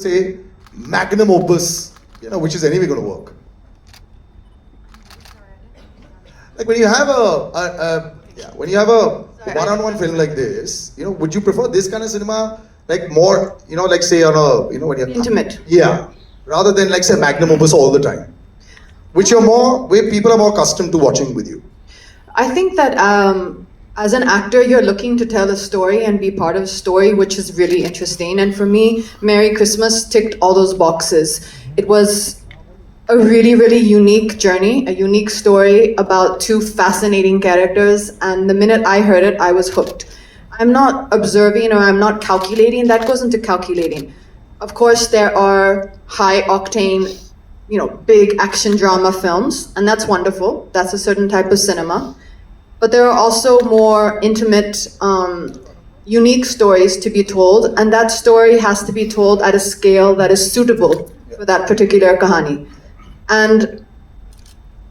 say, magnum opus, which is anyway going to work? Like when you have when you have a one-on-one film like this, would you prefer this kind of cinema, like more, like say on a, when you're intimate? Yeah, rather than like say magnum opus all the time, which where people are more accustomed to watching with you. I think that as an actor, you're looking to tell a story and be part of a story, which is really interesting. And for me, Merry Christmas ticked all those boxes. It was a really, really unique journey, a unique story about two fascinating characters. And the minute I heard it, I was hooked. I'm not observing or I'm not calculating. That goes into calculating. Of course, there are high octane, big action drama films, and that's wonderful. That's a certain type of cinema. But there are also more intimate, unique stories to be told, and that story has to be told at a scale that is suitable for that particular kahani. And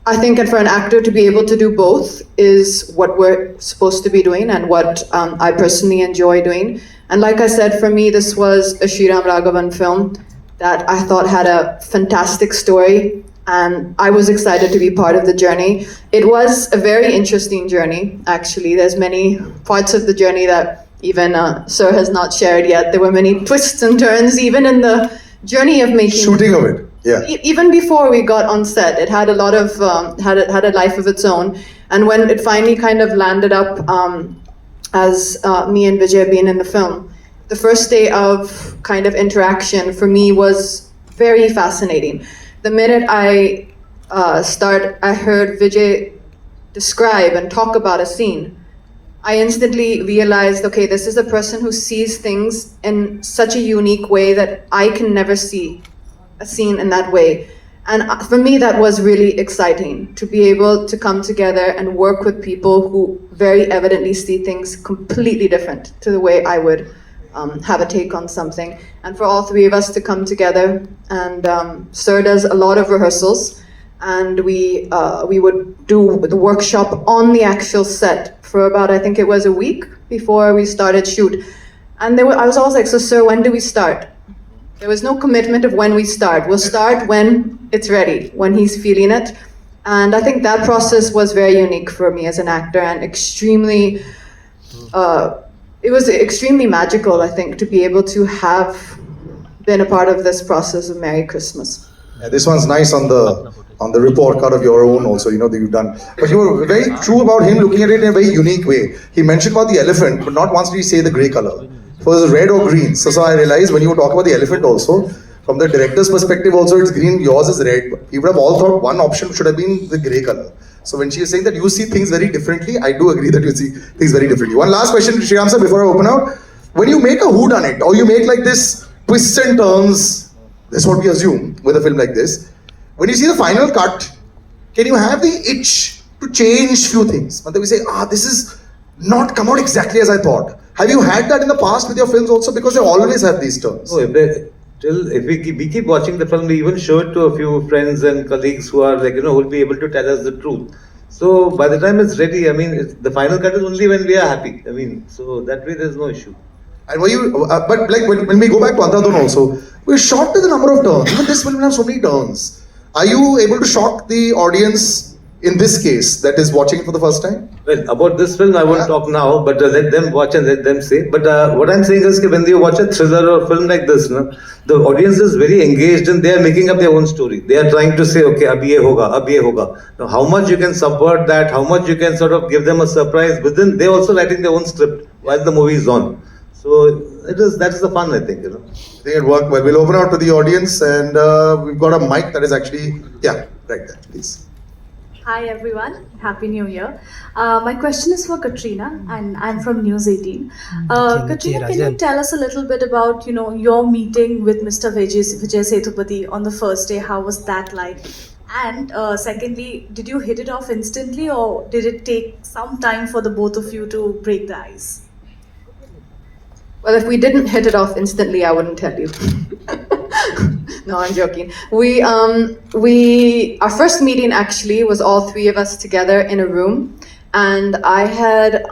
I think that for an actor to be able to do both is what we're supposed to be doing and what I personally enjoy doing. And like I said, for me, this was a Sriram Raghavan film that I thought had a fantastic story, and I was excited to be part of the journey. It was a very interesting journey, actually. There's many parts of the journey that even Sir has not shared yet. There were many twists and turns, even in the journey of making... Shooting of it, yeah. Even before we got on set, it had a lot of, had a life of its own. And when it finally kind of landed up as me and Vijay being in the film, the first day of kind of interaction for me was very fascinating. The minute I heard Vijay describe and talk about a scene, I instantly realized, okay, this is a person who sees things in such a unique way that I can never see a scene in that way. And for me, that was really exciting, to be able to come together and work with people who very evidently see things completely different to the way I would have a take on something. And for all three of us to come together, and Sir does a lot of rehearsals, and we would do the workshop on the actual set for about, I think it was a week before we started shoot. And I was always like, so Sir, when do we start? There was no commitment of when we start. We'll start when it's ready, when he's feeling it. And I think that process was very unique for me as an actor, and extremely, it was extremely magical, I think, to be able to have been a part of this process of Merry Christmas. Yeah, this one's nice on the report card of your own also, that you've done. But you were very true about him looking at it in a very unique way. He mentioned about the elephant, but not once did he say the grey color. So it was red or green. So I realized when you talk about the elephant also, from the director's perspective also it's green, yours is red. We would have all thought one option should have been the grey color. So when she is saying that you see things very differently, I do agree that you see things very differently. One last question, Sriram sir, before I open out. When you make a whodunit, or you make like this twists and turns, that's what we assume with a film like this. When you see the final cut, can you have the itch to change few things? But then we say, this is not come out exactly as I thought. Have you had that in the past with your films also? Because they always have these turns. No, if we keep watching the film, we even show it to a few friends and colleagues who are like, who will be able to tell us the truth. So by the time it's ready, the final cut is only when we are happy. So that way there's no issue. And were you, but like when we go back to Andhadhun also, we're shocked at the number of turns. Even this film will have so many turns. Are you able to shock the audience in this case that is watching it for the first time? Well, about this film, I won't talk now, but let them watch and let them say. But what I'm saying is that when they watch a thriller or film like this, the audience is very engaged and they are making up their own story. They are trying to say, okay, ab ye hoga. Now, how much you can subvert that, how much you can sort of give them a surprise within, they're also writing their own script while the movie is on. So that's the fun, I think. I think it worked well. We'll open out to the audience, and we've got a mic that is actually, right there, please. Hi everyone, Happy New Year. My question is for Katrina, and I'm from News 18. Katrina, can you tell us a little bit about your meeting with Mr. Vijay Sethupathi on the first day? How was that like? And secondly, did you hit it off instantly, or did it take some time for the both of you to break the ice? Well, if we didn't hit it off instantly, I wouldn't tell you. No, I'm joking. Our first meeting actually was all three of us together in a room, and I had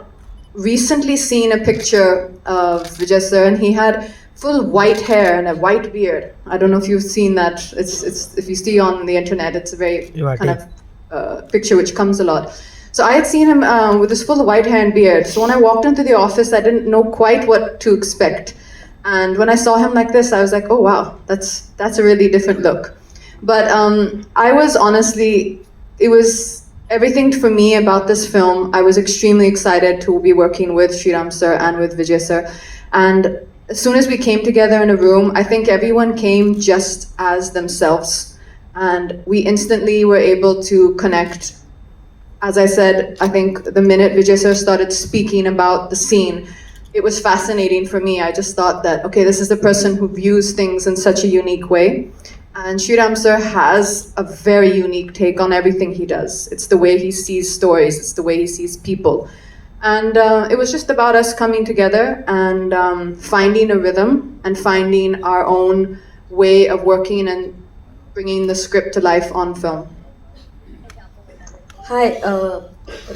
recently seen a picture of Vijay sir, and he had full white hair and a white beard. I don't know if you've seen that. It's if you see on the internet, it's a very kind of picture which comes a lot. So I had seen him with this full white hair and beard. So when I walked into the office, I didn't know quite what to expect. And when I saw him like this, I was like, oh wow, that's a really different look. But I was honestly, it was everything for me about this film. I was extremely excited to be working with Sriram sir and with Vijay sir. And as soon as we came together in a room, I think everyone came just as themselves. And we instantly were able to connect. As I said, I think the minute Vijay sir started speaking about the scene, it was fascinating for me. I just thought that, okay, this is a person who views things in such a unique way. And Sriram sir has a very unique take on everything he does. It's the way he sees stories, it's the way he sees people. And it was just about us coming together and finding a rhythm and finding our own way of working and bringing the script to life on film. Hi,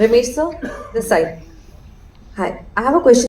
Ramesh sir, this side. Hi, I have a question.